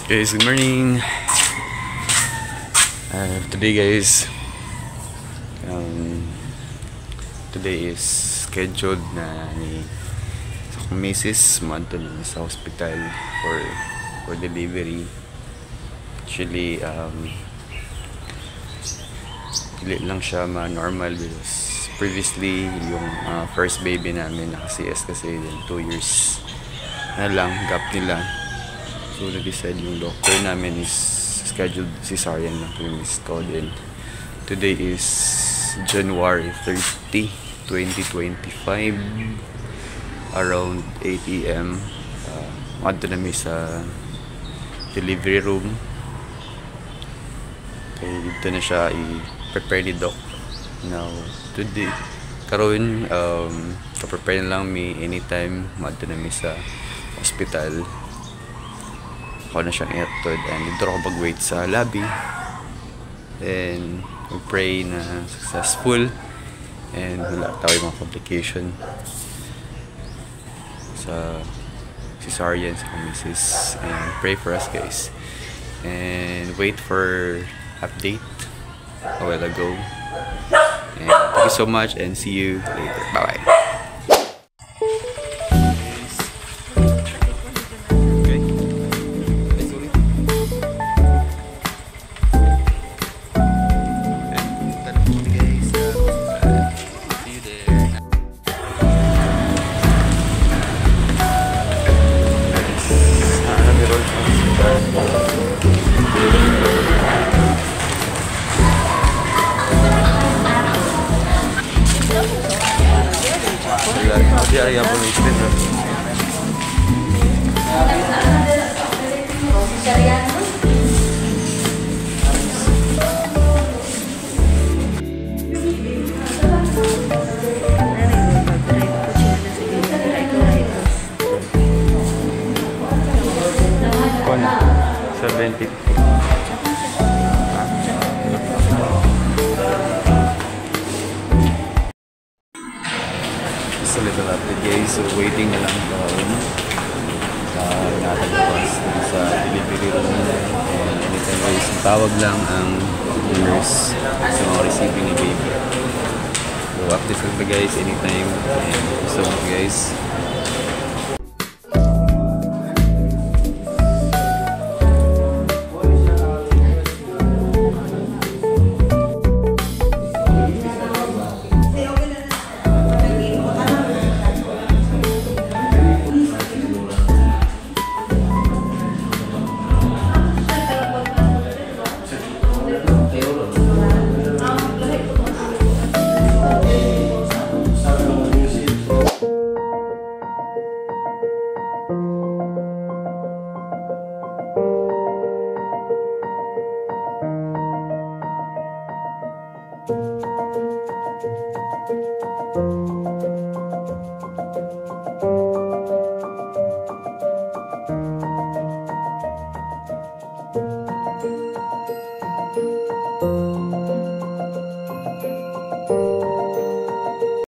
Guys, good morning. Today guys, today is scheduled na ni Mrs. Madon sa hospital for delivery. Actually, hindi lang siya ma-normal because previously yung first baby namin naka-CS kasi 2 years na lang gap nila. So nag-decide yung doctor namin is scheduled cesarean na premise ko. Then today is January 30, 2025 around 8 AM. Madto na sa delivery room. Okay, dito na siya i-prepare ni doc. Now today karon ka-prepare na lang me anytime madto na sa hospital. Ako na siyang ihatod and dito ako mag-wait sa lobby, then pray na successful and wala tayo mga complication sa cesarean sa Mrs. and pray for us guys and wait for update a while ago, and thank you so much and see you later. Bye bye. Ya por mi centro. Con 70. A little update guys, so waiting na lang doon natalabas sa delivery room nila, and anytime guys tawag lang ang nurse sa mga receiving ni baby. So update lang guys anytime, and so much guys.